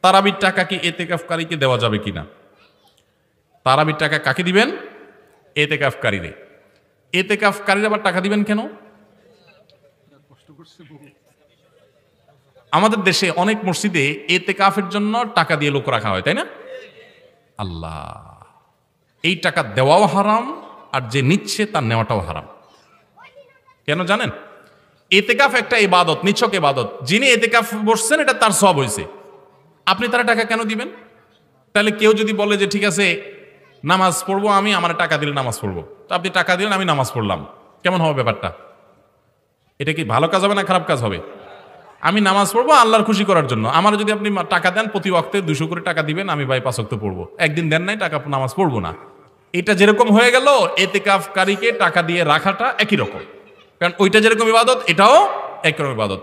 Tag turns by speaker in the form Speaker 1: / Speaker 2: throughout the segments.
Speaker 1: তারাবির টাকা কি এতেকাফকারীকে দেওয়া যাবে কিনা? তারাবির টাকা কাকে দিবেন? এতেকাফকারীরে। এতেকাফকারীরা আবার টাকা দিবেন কেন? আমাদের দেশে অনেক মসজিদে এতেকাফের জন্য টাকা দিয়ে লোক রাখা হয়, তাই না? আল্লাহ, এই টাকা দেওয়াও হারাম, আর যে নিচ্ছে তার নেওয়াটাও হারাম। কেন জানেন? এতেকাফ একটা ইবাদত, নিছক ইবাদত। যিনি এতেকাফ বসছেন এটা তার সওয়াব হয়েছে, আপনি তার টাকা কেন দিবেন? তাহলে কেউ যদি বলে যে ঠিক আছে নামাজ পড়বো আমি, আমার টাকা দিলে নামাজ পড়বো, তো আপনি টাকা দিলেন, আমি নামাজ পড়লাম, কেমন হবে ব্যাপারটা? এটা কি ভালো কাজ হবে না খারাপ কাজ হবে? আমি নামাজ পড়বো আল্লাহর খুশি করার জন্য, আমার যদি আপনি টাকা দেন প্রতি ওয়াক্তে 200 করে টাকা দিবেন, আমি ভাই 5 ওয়াক্ত পড়বো, একদিন দেন নাই টাকা নামাজ পড়বো না, এটা যেরকম হয়ে গেল এতেকাফকারীকে টাকা দিয়ে রাখাটা একই রকম, কারণ ওইটা যেরকম ইবাদত এটাও একরকম ইবাদত।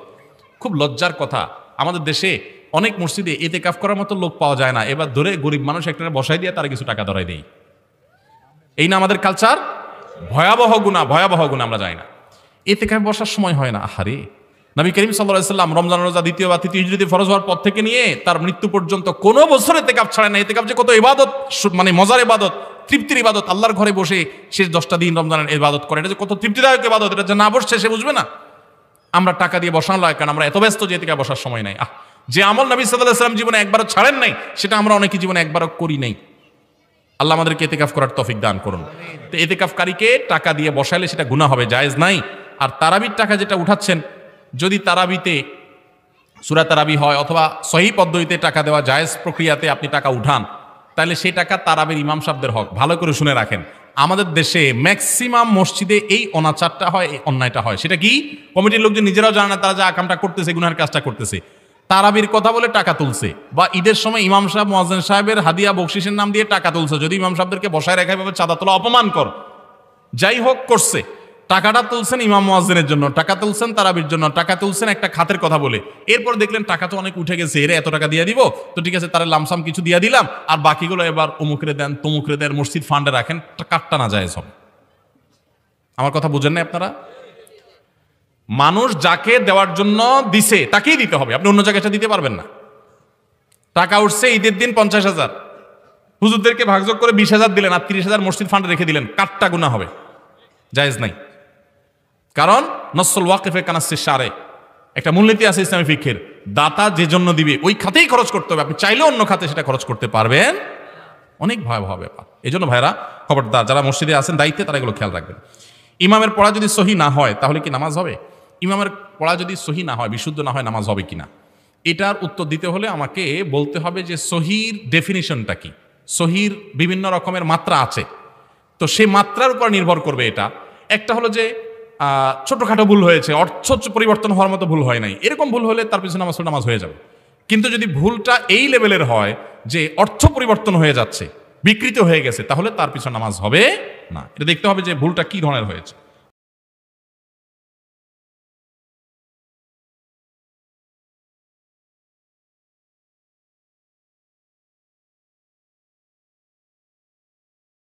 Speaker 1: খুব লজ্জার কথা, আমাদের দেশে অনেক মসজিদে এতেকাফ করার মতো লোক পাওয়া যায় না, এবার ধরে গরিব মানুষ একটা বসাই দিয়ে তারা কিছু টাকা ধরাই দেই। এই না আমাদের কালচার? ভয়াবহ গুনাহ, ভয়াবহ গুনাহ, আমরা যাই না। এতেকাফে বসার সময় হয় না। আহারে, নবী করিম সাল্লাল্লাহু আলাইহি ওয়াসাল্লাম রমজান রোজা 2য় বা 3য় হিজরিতে ফরজ হওয়ার পর থেকে নিয়ে তার মৃত্যু পর্যন্ত কোনো বছর এতেকাফ ছাড়ে না। এতেকাফ যে কত ইবাদত, মানে মজার ইবাদত, তৃপ্তির ইবাদত, আল্লাহর ঘরে বসে শেষ 10টা দিন রমজানের ইবাদত করে, এটা যে কত তৃপ্তিদায়ক ইবাদত, এটা যে না বসছে সে বুঝবে না। আমরা টাকা দিয়ে বসানো লাগে কারণ আমরা এত ব্যস্ত যে এতেকাফ বসার সময় নাই। যে আমল নবী সাল্লাল্লাহু আলাইহি ওয়াসাল্লাম জীবনে একবারও ছাড়েন নাই, সেটা আমরা অনেকে জীবনে একবারও করি নাই। আল্লাহ আমাদেরকে এতেকাফ করার তৌফিক দান করুন। তো এতেকাফকারীকে টাকা দিয়ে বসাইলে সেটা গুনাহ হবে, জায়েজ নাই। আর তারাবির টাকা যেটা উঠাচ্ছেন, যদি তারাবিতে সূরা তারাবি হয় অথবা সহিহ পদ্ধতিতে টাকা দেওয়া জায়েজ প্রক্রিয়াতে আপনি টাকা উঠান, তাহলে সেই টাকা তারাবির ইমাম সাহেবদের হক। ভালো করে শুনে রাখেন, আমাদের দেশে ম্যাক্সিমাম মসজিদে এই অনাচারটা হয়, এই অন্যায়টা হয়। সেটা কি? কমিটির লোকজন নিজেরাও জানে না তারা যে আকামটা করতেছে, গুনাহের কাজটা করতেছে। তারাবির কথা বলে টাকা তুলছে, বা ঈদের সময় ইমাম সাহেব মুয়াজ্জিন সাহেবের হাদিয়া বকশিসের নাম দিয়ে টাকা তুলছে। যদি ইমাম সাহেবদেরকে বসায় রেখে ভাবে চাঁদা তোলা অপমান কর, যাই হোক করছে, টাকাটা তুলছেন ইমাম মুয়াজ্জিনের জন্য, টাকা তুলছেন তারাবির জন্য, টাকা তুলছেন একটা খাতের কথা বলে। এরপর দেখলেন টাকা তো অনেক উঠে গেছে, এরা এত টাকা দিয়ে দিব, তো ঠিক আছে তারা লামসাম কিছু দিয়ে দিলাম, আর বাকিগুলো এবার অমুকরে দেন তমুকরে দেন, মসজিদ ফান্ডে রাখেন, কাটটা না জায়েজ হবে। আমার কথা বুঝেন না আপনারা? মানুষ যাকে দেওয়ার জন্য দিছে তাকেই দিতে হবে, আপনি অন্য জায়গায় দিতে পারবেন না। টাকা উঠছে ঈদের দিন 50,000, হুজুরদেরকে ভাগযোগ করে 20,000 দিলেন, আর 30,000 মসজিদ ফান্ডে রেখে দিলেন, কাটটা গুনাহ হবে, জায়েজ নাই। কারণ নসল ওয়াকিফে কানাসিস সারে একটা মূলনীতি আছে ইসলামী ফিকহের, দাতা যে জন্য দিবে ওই খাতেই খরচ করতে হবে, আপনি চাইলে অন্য খাতে সেটা খরচ করতে পারবেন। অনেক ভয়াবহ ব্যাপার। এই জন্য ভাইরা খবরদার, যারা মসজিদে আছেন দায়িত্বে, তারা এগুলো খেয়াল রাখবেন। ইমামের পড়া যদি সহি না হয় তাহলে কি নামাজ হবে? ইমামের পড়া যদি সহি না হয়, বিশুদ্ধ না হয়, নামাজ হবে কিনা, এটার উত্তর দিতে হলে আমাকে বলতে হবে যে সহির ডেফিনিশনটা কি। সহির বিভিন্ন রকমের মাত্রা আছে, তো সেই মাত্রার উপর নির্ভর করবে এটা। একটা হলো যে ছোটখাটো ভুল হয়েছে, অর্থ পরিবর্তন হওয়ার মতো ভুল হয় নাই, এরকম ভুল হলে তার পিছনে নামাজ হয়ে যাবে। কিন্তু যদি ভুলটা এই লেভেলের হয় যে অর্থ পরিবর্তন হয়ে যাচ্ছে, বিকৃত হয়ে গেছে, তাহলে তার পিছনে নামাজ হবে না। এটা দেখতে হবে যে ভুলটা কি ধরনের হয়েছে।